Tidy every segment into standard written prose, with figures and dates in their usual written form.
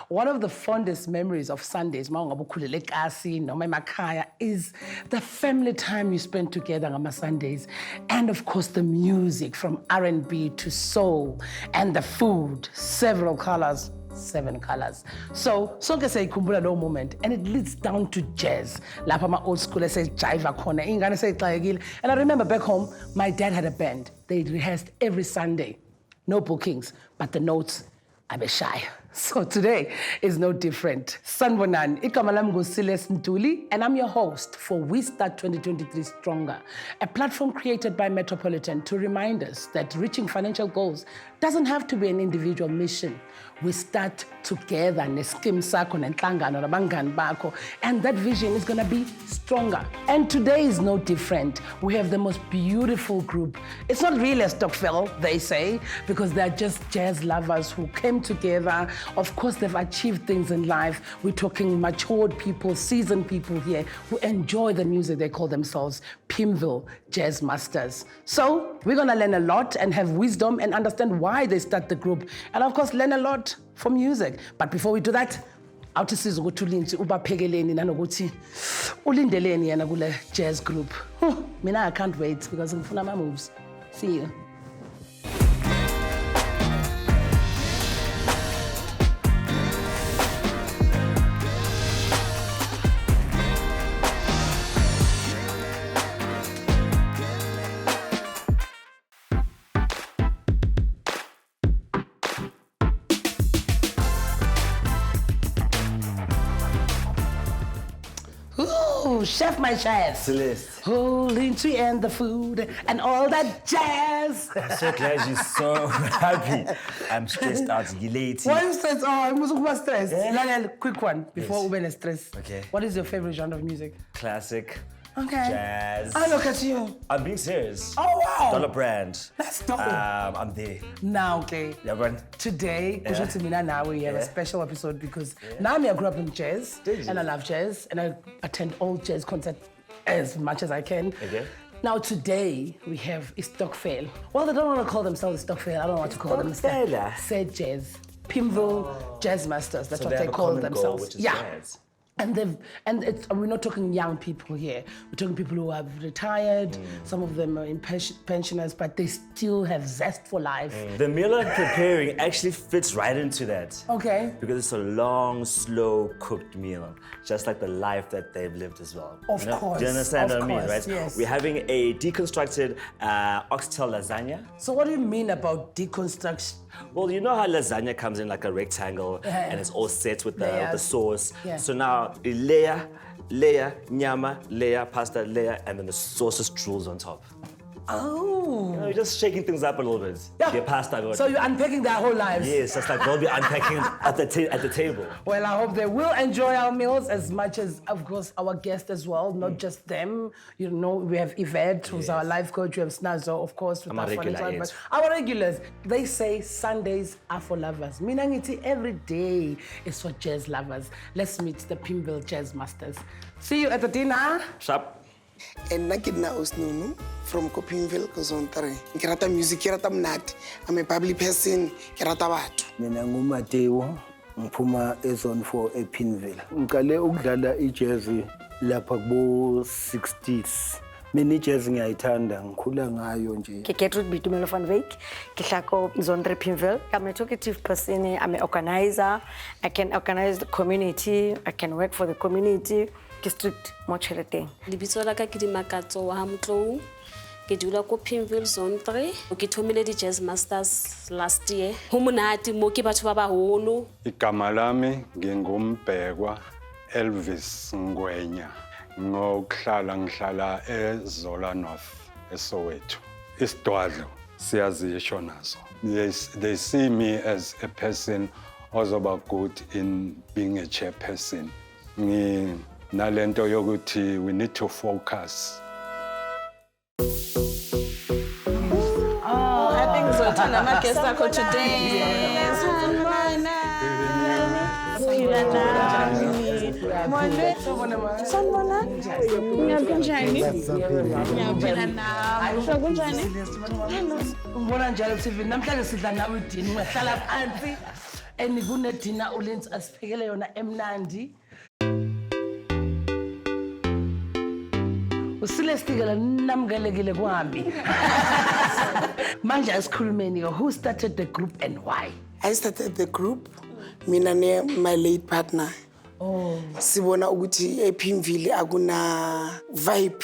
One of the fondest memories of Sundays, is the family time you spend together on Sundays, and of course the music from R&B to soul, and the food, several colors. 7 colors. So sonke siyayikhumbula lo moment, and it leads down to jazz. Lapha ma old school jive khona, ingane seyixakekile. And I remember back home, my dad had a band. They rehearsed every Sunday. No bookings, but the notes, abe shy. So today is no different. Sanbonan, igama lami nguSiles Ntuli, and I'm your host for We Start 2023 Stronger, a platform created by Metropolitan to remind us that reaching financial goals doesn't have to be an individual mission. We start together, neskim sakho nenhlangano nabangani bakho, and that vision is going to be stronger. And today is no different. We have the most beautiful group. It's not really a stokvel, they say, because they're just jazz lovers who came together. Of course, they've achieved things in life. We're talking matured people, seasoned people here who enjoy the music. They call themselves Pinball Jazz Masters. So we're going to learn a lot and have wisdom and understand why they start the group. And of course, learn a lot from music. But before we do that, awuthi sizokuthi uLinzi ubaphekeleni nanokuthi ulindeleni yena kule jazz group. Mina I can't wait because ngifuna ama moves. See you. Chef my chef. Celeste. Lindsay and the food and all that jazz. I'm so glad you're so happy. I'm stressed out, guilty. Why are you stressed? Oh, I'm stressed. Yeah. Quick one before we yes. stress. Okay. What is your favorite genre of music? Classic. Okay. Jazz. I look at you. I'm being serious. Oh, wow. Dollar brand. That's dope. I'm there. Now, okay. Yeah, man. Today, we have a special episode because now I grew up in jazz. And I love jazz. And I attend all jazz concerts as much as I can. Okay. Now today, we have a stokvel. Well, they don't want to call themselves a stokvel. I don't know what to call them. Said jazz. Pinball Jazz Masters. That's so what they call themselves. Goal, which is jazz. We're not talking young people here. We're talking people who have retired. Some of them are pensioners, but they still have zest for life. The meal I'm preparing actually fits right into that. Okay. Because it's a long, slow cooked meal, just like the life that they've lived as well. Of course. Do you understand what I mean, right? Yes. We're having a deconstructed oxtail lasagna. So what do you mean about deconstruction? Well, you know how lasagna comes in like a rectangle and it's all set with the sauce. Yeah. So now layer, nyama, layer, pasta, layer, and then the sauce just drools on top. Oh. You know, you're just shaking things up a little bit. Yeah. Your pasta. So you're unpacking their whole lives. Yes, that's like we'll be unpacking at the table. Well, I hope they will enjoy our meals as much as, of course, our guests as well, not just them. You know, we have Yvette, who's our life coach. We have Snazo, of course, with our funny but our regulars, they say Sundays are for lovers. Minangiti every day is for jazz lovers. Let's meet the Pinball Jazz Masters. See you at the dinner. Sharp. And nakidna Osnunu from Pinball Kozontare. Kirata music, kirata mnati. I'm a public person, kirata batu. Mina nguMateo, ngiphuma ezone 4 ePinville. Ngiqale ukudlala ijazz lapha kubo 60s. Mina ijazz ngiyayithanda, ngikhula ngayo nje. Ke Gertrude Bitumelo van Wyk, ke hlako zone 3 Pinville. I'm a talkative person, I'm an organizer. I can organize the community, I can work for the community. District mo tšheleteng. Lebitso la ka ke Dimakatso wa Hamtlou. Ke dula ko Pinville zone 3. Ke thomile di Jazz Masters last year. Ho monate mo ke batho ba baholo. Igama lami nginguMbhekwa Elvis Ngwenya. Ngihlala eZola North eSoweto. Isidwadlo siyazisho nazo. They see me as a person ozoba good in being a chairperson. Nalento yokuthi we need to focus. Oh, I think Zoltana Marquez Sako today. Sanibona. Ngiyaphila nawe. Uhlala kunjani? Ngibona njalo Sylvie, namhlanje sidla nawe idini, ungahlala phansi and kunedina ulenzi asiphekele yona emnandi. Usilestikela namkelekile kuhambi. Manje asikhulumeni, who started the group and why? I started the group, mina my late partner. Sibona ukuthi ePinville akuna vibe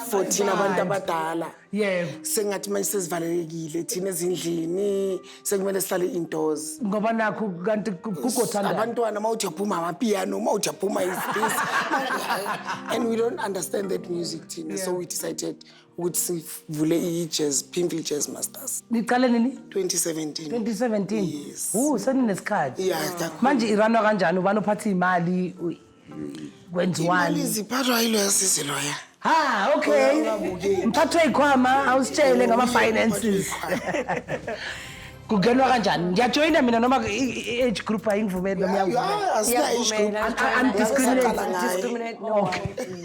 for thina abantu abadala. Yebo. Sengathi manje sesivalelekile thina ezindlini sekumele sihlale indoors. Ngoba nakho kanti kugothanda. Abantwana mawujaphuma amapiano, mawujaphuma this. And we don't understand that music thina, so we decided ukuthi sivule i-jazz, Pinball Jazz Masters. Niqale nini? 2017. 2017. Yes. Seninesikhathi. Yeah, manje iranwa kanjani ubani uphatha imali kwenziwani? imali ziphathwa yilo yasisi loya. Okay. Mphathwe ikhwama awusitshele ngama finances. Kugenwa kanjani? Ngiyajoyina mina noma age group ayingivumeli noma Yeah, asina age group. Undiscriminate, no.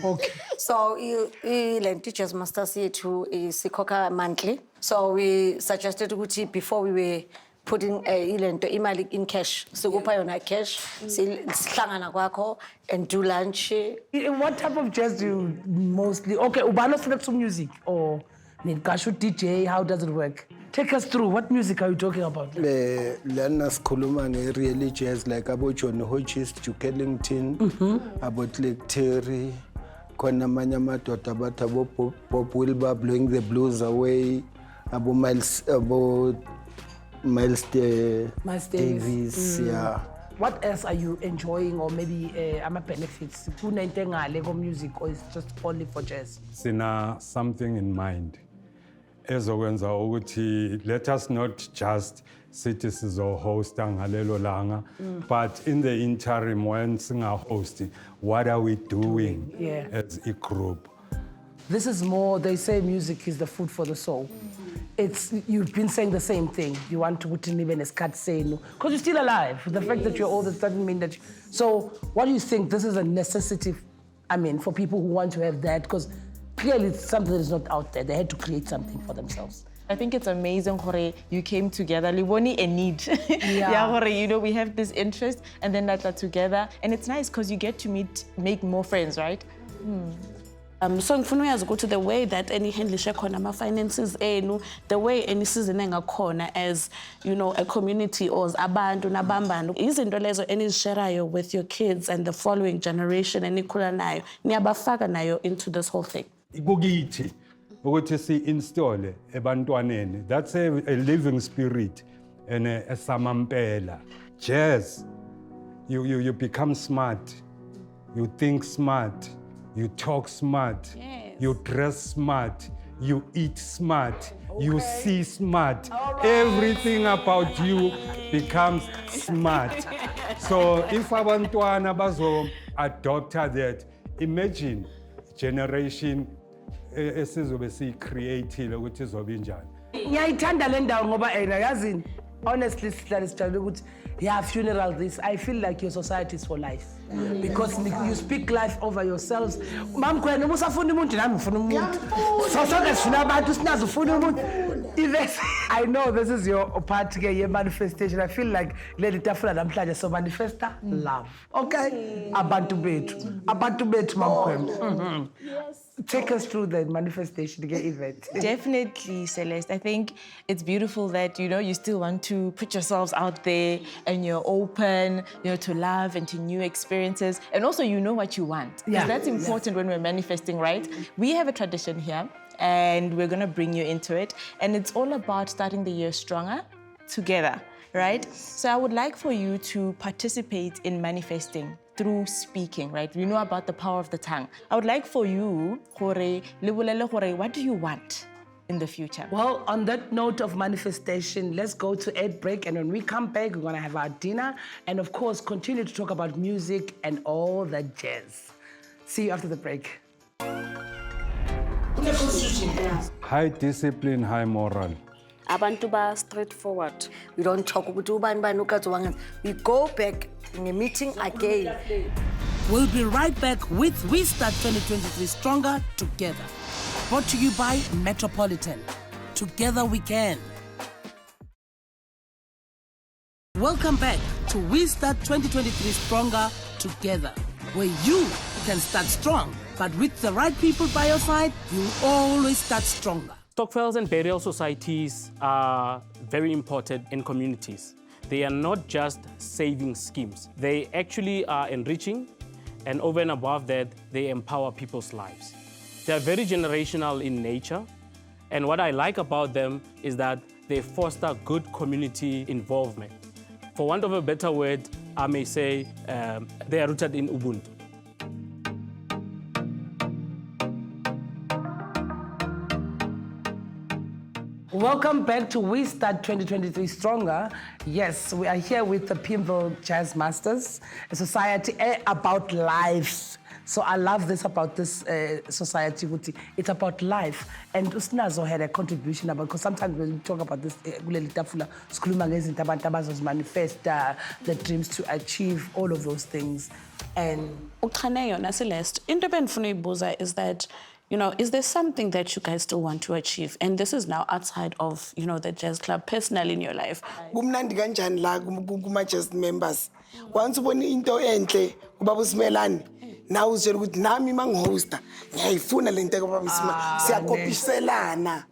Okay. So lenti Jazz Masters yethu sikhokha monthly. So we suggested ukuthi before we were putting ilento imali in cash, sikupha yona cash, sihlangana kwakho and do lunch. What type of jazz do you mostly? Okay, ubani select some music or niqasha DJ, how does it work? Take us through, what music are you talking about? Lana sikhuluma nge-really jazz like abo John Hodges, Duke Ellington, abo Click Terry, khona amanye amadoda abathi abo Bob Wilber, Blowing the Blues Away, abo Miles Davis, yeah. What else are you enjoying or maybe ama-benefits? Kunento engale ko-music or is just only for jazz? Sina something in mind. Ezokwenza ukuthi let us not just sithi sizohosta ngalelo langa, but in the interim when singahosti, what are we doing as a group? This is more, they say music is the food for the soul. You've been saying the same thing. You want to put in even a scat saying, because you're still alive. The fact that you're old, that doesn't mean that so what do you think? This is a necessity, for people who want to have that, because clearly it's something that is not out there. They had to create something for themselves. I think it's amazing hore you came together. Liboni a need. We have this interest and then that together. And it's nice because you get to make more friends, right? So ngifuna uyazi ukuthi the way that enihandlishe khona ama-finances enu, the way enisizene ngakhona as, a community or abantu nabambano, izinto lezo enizisherayo with your kids and the following generation enikhula nayo, niyabafaka nayo into this whole thing. Kukithi ukuthi si-installe ebantwaneni, that's a living spirit and esamampela. Jazz, you become smart, you think smart, you talk smart, you dress smart, you eat smart, you see smart. Everything about you becomes smart. So if abantwana bazo adopt that, imagine generation esizobe si-creative ukuthi izobe njani. Ngiyayithanda le ndawo ngoba yazini honestly sihlale sijabule ukuthi funeral this. I feel like your society is for life. Because you speak life over yourselves. Mam kwena usafuna umuntu nami ngifuna umuntu. Sonke sifuna abantu sinazo ufuna umuntu. I know this is your part ke ye manifestation. I feel like le tafula namhlanje so manifesta love. Okay? Abantu bethu mam kwena. Yes. Take us through the manifestation to get event. Definitely, Celeste. I think it's beautiful that, you still want to put yourselves out there and you're open, to love and to new experiences. And also, you know what you want. Because that's important when we're manifesting, right? We have a tradition here and we're going to bring you into it. And it's all about starting the year stronger together, right? So I would like for you to participate in manifesting through speaking, right? We know about the power of the tongue. I would like for you, what do you want in the future? Well, on that note of manifestation, let's go to ad break. And when we come back, we're going to have our dinner. And of course, continue to talk about music and all that jazz. See you after the break. High discipline, high moral. Abantu ba straightforward. We don't talk. We go back in the meeting again. We'll be right back with We Start 2023 Stronger Together. Brought to you by Metropolitan. Together we can. Welcome back to We Start 2023 Stronger Together, where you can start strong, but with the right people by your side, you'll always start stronger. Stokvels and burial societies are very important in communities. They are not just saving schemes. They actually are enriching, and over and above that, they empower people's lives. They are very generational in nature, and what I like about them is that they foster good community involvement. For want of a better word, I may say they are rooted in Ubuntu. Welcome back to We Start 2023 Stronger. Yes, we are here with the Pinball Jazz Masters, a society about life. So I love this about this society. It's about life. And Usnazo had a contribution about, because sometimes when we talk about this, manifest the dreams to achieve all of those things. And Celeste, into benifuna is that, you know, is there something that you guys still want to achieve? And this is now outside of, you know, the jazz club, personally in your life. Kumnandi kanjani la kuma jazz members. Once ubona into enhle ubaba uSimelane, now uzitshela ukuthi nami mangihosta ngiyayifuna lento ekubaba uSimelane. Siyakopiselana.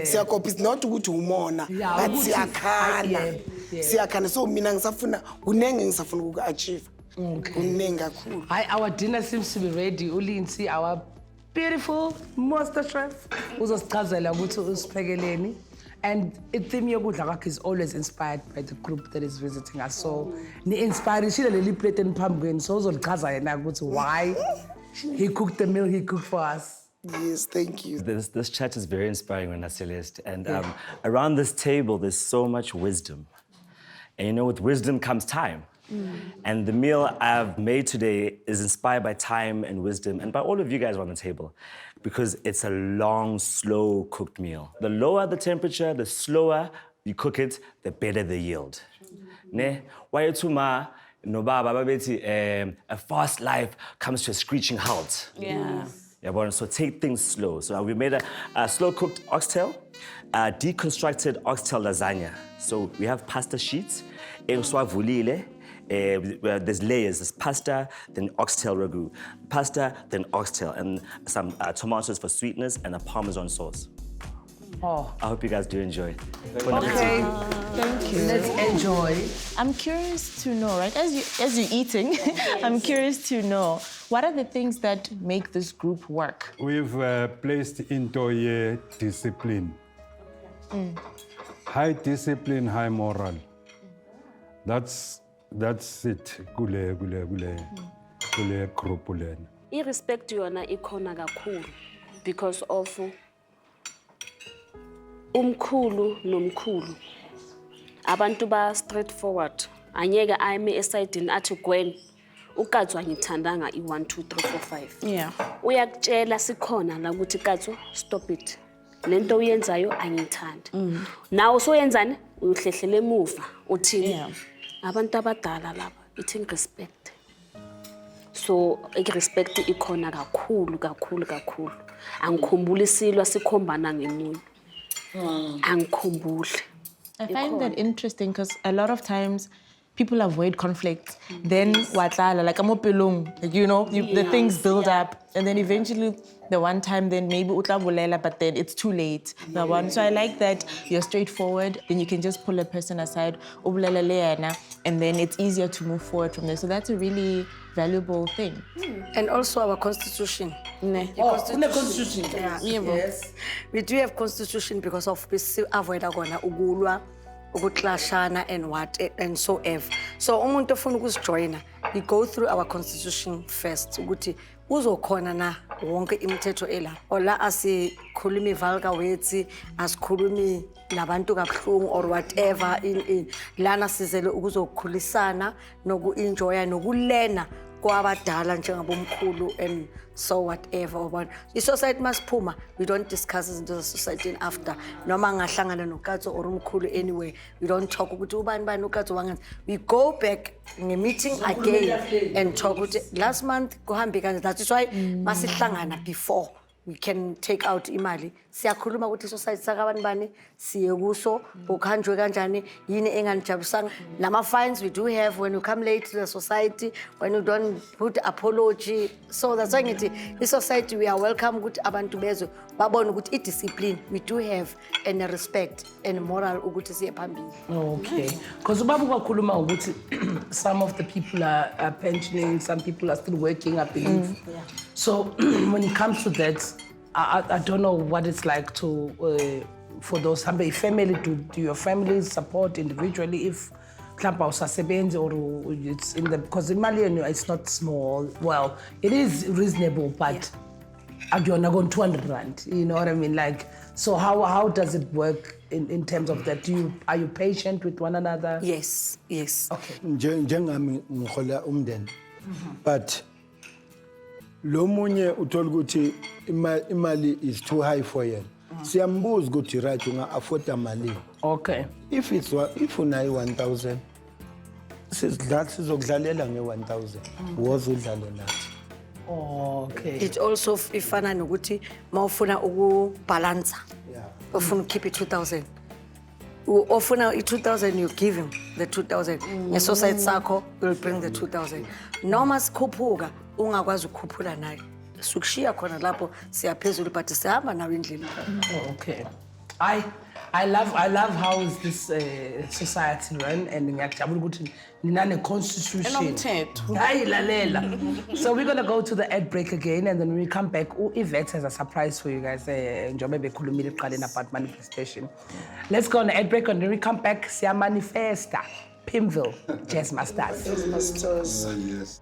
Siyakopis not ukuthi umona, but siyakhana. Siyakhana, so mina ngisafuna kunenge ngisafuna uku-achieve. Kunenge kakhulu. Our dinner seems to be ready. Ulinsi, our beautiful master chef, uzosichazela ukuthi usiphekeleni. And i-theme yokudla kwakhe is always inspired by the group that is visiting us. So ni-inspire-ishile leli plate eniphambi kwenu, so uzolichaza yena ukuthi why he cooked the meal he cooked for us. Yes, thank you. This chat is very inspiring, Wena Celeste. And around this table, there's so much wisdom. And you know, with wisdom comes time. And the meal I've made today is inspired by time and wisdom and by all of you guys on the table, because it's a long, slow cooked meal. The lower the temperature, the slower you cook it, the better the yield. Ne? Wayetuma no baba babethi a fast life comes to a screeching halt. Yeah. Yeah, so take things slow. So we made a slow-cooked oxtail, deconstructed oxtail lasagna. So we have pasta sheets, there's layers. There's pasta, then oxtail ragu. Pasta, then oxtail, and some tomatoes for sweetness and a Parmesan sauce. Oh. I hope you guys do enjoy. Okay, thank you. Let's enjoy. I'm curious to know, right, as you're eating, I'm curious to know, what are the things that make this group work? We've placed into discipline. High discipline, high moral. That's it. Kule group lena. I-respect yona ikhona kakhulu because of umkhulu nomkhulu. Abantu ba straightforward. Anyeke ayime esidini athi Gwen uKatsu angithandanga i1 2 3 4 5. Yeah. Uyakutshela sikhona la ukuthi Katsu stop it. Lento uyenzayo angithandi. Nawe soyenzani uyihlehlele emuva uthini? Abantu abadala laba ithing respect. So respect ikhona kakhulu. Angikhumbula isilwa sikhombana ngemunye. Angikhumbule. I find that interesting because a lot of times people avoid conflict. Then watlala, like amopelong, you know, the things build up, and then eventually the one time then maybe utlabulela, but then it's too late. So I like that you're straightforward. Then you can just pull a person aside, and then it's easier to move forward from there. So that's a really valuable thing. And also our constitution. Constitution. Yeah. Yes. We do have constitution because of avoid ugulwa, ukuklashana and so ever. So umuntu ofuna ukusijoyina, we go through our constitution first ukuthi uzokhona na wonke imithetho ela. Ola asikhulumi vulgar words, asikhulumi nabantu kabuhlungu or whatever in lana sizele ukuzokhulisana noku enjoya nokulena kwabadala njengabomkhulu and so whatever. But the society must phuma. We don't discuss it into the society after. Noma ngahlangana nokatso or umkhulu anyway. We don't talk ukuthi ubani bani ukatso wangenza. We go back in a meeting again and talk ukuthi last month kuhambe kanje. That is why masihlangana before we can take out imali. Siyakhuluma ukuthi society sakabani bani siye kuso ukhanjwe kanjani yini enganijabusanga. Lama fines we do have when you come late to the society, when you don't put apology. So that's why ngithi the society we are welcome ukuthi abantu bezwe babone ukuthi discipline we do have and respect and moral ukuthi siye phambili. Okay, because ubaba kwakhuluma ukuthi some of the people are pensioning, some people are still working, I believe. So when it comes to that, I don't know what it's like to for those family. Do your family support individually if klapa usasebenzi or it's in the, because in Mali it's not small. Well, it is reasonable, but you're not going 200 rand. You know what I mean? Like, so how does it work in terms of that? Are you patient with one another? Yes. Okay. Njengami ngihola umndeni. But lo munye uthola ukuthi imali is too high for yena. Siyambuza ukuthi right unga afford malini. Okay. If unayi 1000 sizokudlalela nge-1000 woza udlale nathi. Okay. It also ifana nokuthi mawufuna ukubalansa. Ufuna keep it 2000. Ofuna 2000 you give him the 2000. Ngesociety sakho will bring the 2000. Noma sikhuphuka ungakwazi ukukhuphula naye. Sukushiya khona lapho siyaphezulu but sihamba nawe endlini. Okay. I love how is this society run, and ngiyajabula ukuthi ninane constitution. Hayi lalela. So we're going to go to the ad break again, and then when we come back, Yvette has a surprise for you guys. Njobe bekhulumile eqaleni about manifestation. Let's go on the ad break, and when we come back, siya manifesta. Pinball, Jazz Masters. Jazz Masters. Yes.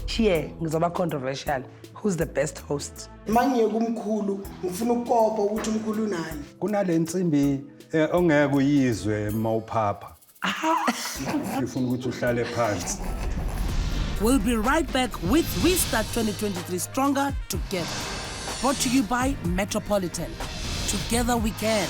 Here, ngizoba controversial. Who's the best host? Manje kumkhulu ngifuna ukukopa ukuthi umkhulu nani. Kunale nsimbi ongeke uyizwe mawuphapha. Ngifuna ukuthi uhlale phansi. We'll be right back with We Start 2023 Stronger Together. Brought to you by Metropolitan. Together we can.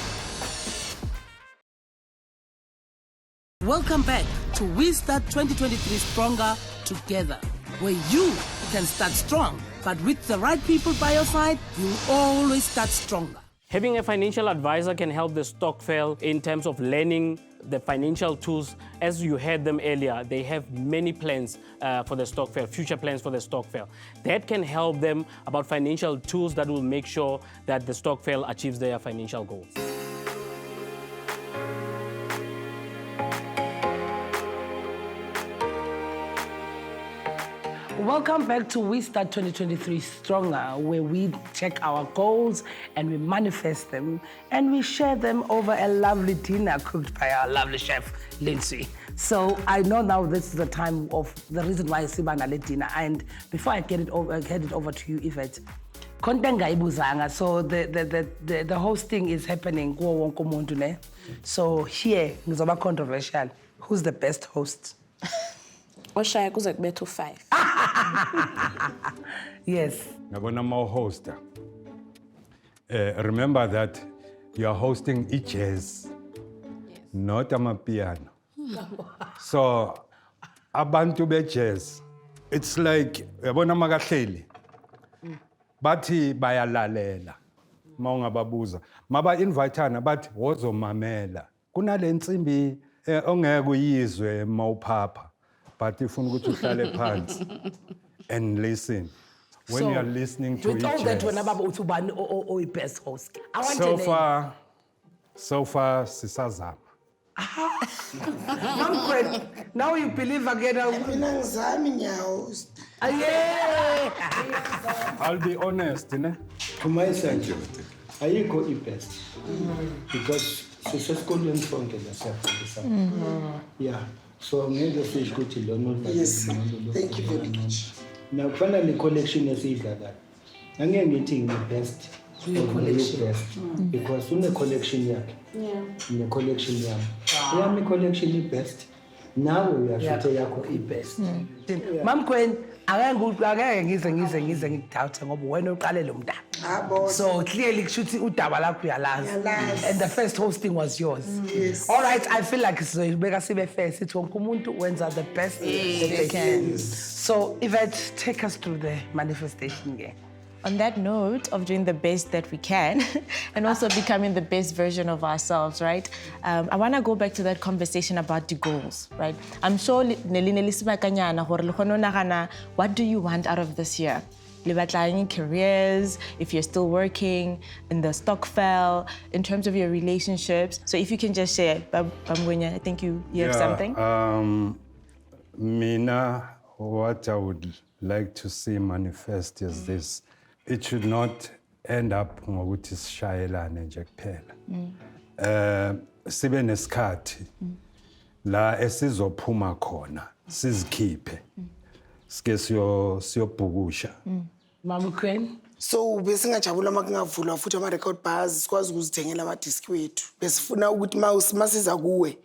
Welcome back to We Start 2023 Stronger Together, where you can start strong, but with the right people by your side, you'll always start stronger. Having a financial advisor can help the stokvel in terms of learning the financial tools. As you heard them earlier, they have many plans for the stokvel, future plans for the stokvel. That can help them about financial tools that will make sure that the stokvel achieves their financial goals. Welcome back to We Start 2023 Stronger, where we check our goals and we manifest them and we share them over a lovely dinner cooked by our lovely chef, Lindsay. So I know now this is the time of the reason why Sibana le dinner. And before I hand it over to you, Yvette, kontenga ibuzanga. So the hosting is happening. So here, ngizoba controversial. Who's the best host? Oshaya kuze kube 2-5. Yes. Nabona ma-hoster. Remember that you are hosting jazz, not amapiano. So, abantu be-jazz, it's like, yabona makahleli, bathi bayalalela, mawungababuza. Maba-invitana, bathi wozomamela. Kunale nsimbi ongeke uyizwe mawuphapha. But if you uhlale phansi and listen, when you are listening to each other. With all that, when or best host. So far, sisazama. Now you believe again. I'll be honest, ne? To my side, ayikho i-best. Because sisesikolweni sonke la. Yeah. So ngeke sisho ukuthi lona udlala. Yes, thank you very much. Na kufana ne collection esiyidlala. Angeke ngithi ngi-best. Best. Because une collection yakhe. Yeah. Ne collection yami. Yami collection i-best. nawe uyashuthe yakho ibest. Mam Queen, angeke ngize ngikuthathe ngoba wena uqale lo mdaba. So clearly kushuthi udaba lakho uyalazi. And the first hosting was yours. Yes. All right, I feel like sizoyibeka sibe fair sithi wonke umuntu wenza the best that they can. So Yvette, take us through the manifestation game. On that note of doing the best that we can and also becoming the best version of ourselves, right? I want to go back to that conversation about the goals, right? I'm sure what do you want out of this year? Careers, if you're still working, in the stokvel, in terms of your relationships. So if you can just share, Bamgwenya, I think you have something? Mina, what I would like to see manifest is this. It should not end up ngokuthi sishayelane nje kuphela. Sibe nesikhathi la esizophuma khona sizikhiphe. Sike siyobhukusha. Mama Queen. So besingajabula makungavulwa futhi ama record bars sikwazi ukuzithengela ama disc wethu. Besifuna ukuthi masiza kuwe.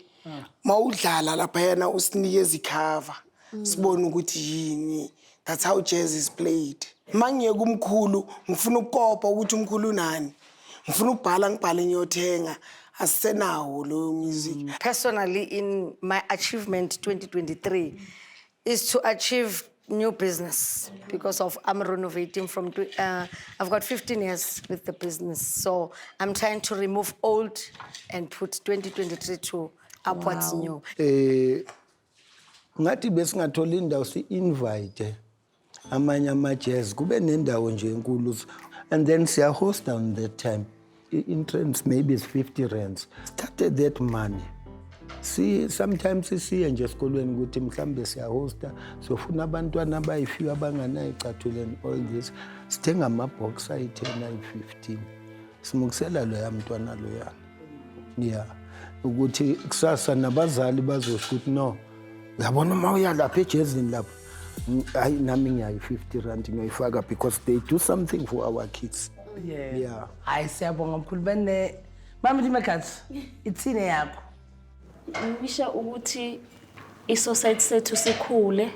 Mawudlala lapha yana usinikeze icover. Sibone ukuthi yini. That's how jazz is played. Mangiye kumkhulu ngifuna ukukopa ukuthi umkhulu nani. Ngifuna ukubhala ngibhale ngiyothenga. Asisenawo lo music. Personally, in my achievement 2023 is to achieve new business because I'm renovating from, I've got 15 years with the business. So I'm trying to remove old and put 2023 to upwards new. Ngathi besingathola indawo si-invite amanye ama-jazz kube nendawo nje enkulu and then siya-host on that time. Entrance maybe is 50 rands. Started that money. See, sometimes siye nje esikolweni ukuthi mhlambe siya-hosta sofuna abantwana abayi-few abanganayo icathulo and all this. Sithenga ama-box ayi-10 ayi-15. Simukisela loya mntwana loyana. Yeah. Ukuthi kusasa nabazali bazosho ukuthi no. Uyabona uma uya lapha ejazini lapha. Hayi nami ngiyayi-50 rand ngiyoyifaka because they do something for our kids. Yeah. Hayi siyabonga mkhulu bene. Mama Dimekats, itsine yakho. Ngisho ukuthi i-society sethu sikhule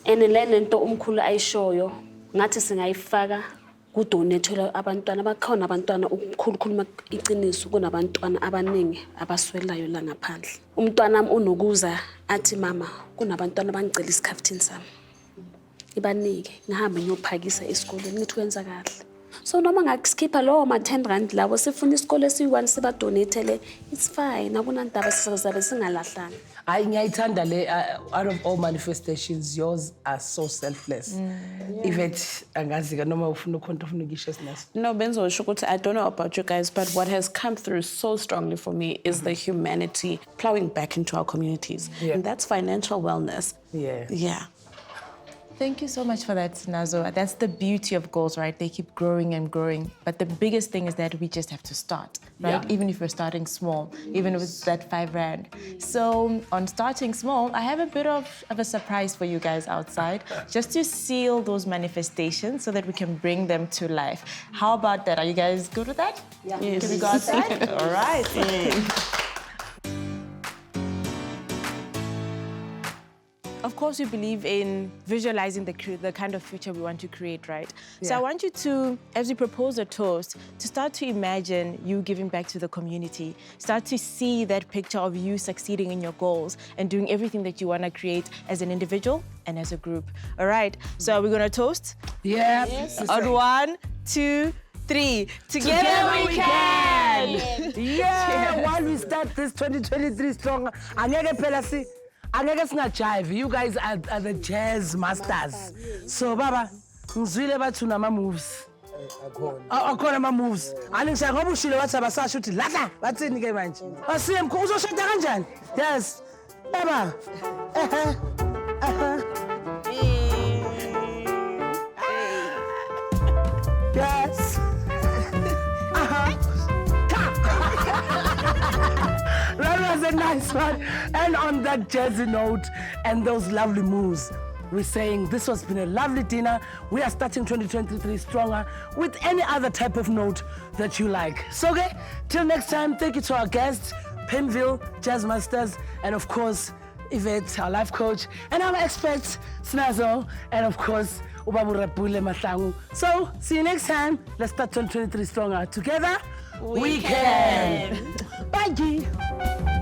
and lento umkhulu ayishoyo ngathi singayifaka kudonethela abantwana bakhona abantwana umkhulu khuluma iqiniso kunabantwana abaningi abaswelayo la ngaphandle. Umntwana wami unokuza athi mama kunabantwana bangicela isikhaftini sami. Ibanike ngihambe ngiyophakisa esikoleni ngithi kwenza kahle. So noma ngakuskipha lo ma 10 rand labo sifuna isikole esiyi1 siba donatele, it's fine akunandaba sizabe singalahlanga. Hayi ngiyayithanda le out of all manifestations yours are so selfless. Yvette angazika noma ufuna ukhonto ufuna ukisho sinaso. No, Benzo Shukuta, I don't know about you guys, but what has come through so strongly for me is the humanity plowing back into our communities. And that's financial wellness. Yeah. Thank you so much for that, Nazo. That's the beauty of goals, right? They keep growing and growing. But the biggest thing is that we just have to start, right? Even if we're starting small, even with that 5 rand. So on starting small, I have a bit of a surprise for you guys outside, just to seal those manifestations so that we can bring them to life. How about that? Are you guys good with that? Yes. Can we go outside? All right. Of course, we believe in visualizing the kind of future we want to create, right? So I want you to, as we propose a toast, to start to imagine you giving back to the community. Start to see that picture of you succeeding in your goals and doing everything that you want to create as an individual and as a group. All right, so are we going to toast? Yeah. On 1, 2, 3. Together we can! Yeah, while we start this 2023 strong, angeke singajive. You guys are the jazz masters. So baba, ngizwile bathu nama moves. Akhona ama moves. Angisha ngoba ushilo wathi abasasho uthi lahla bathini ke manje. Asiye mkhulu uzoshada kanjani? Yes. Baba. Yes. That was a nice one. And on that jazzy note and those lovely moves, we're saying this has been a lovely dinner. We are starting 2023 stronger with any other type of note that you like. So, okay, till next time, thank you to our guests, Pinball, Jazz Masters, and of course, Yvette, our life coach, and our experts, Snazo, and of course, Ubabu Rapule Matlangu. So, see you next time. Let's start 2023 stronger. Together, we can. Bye.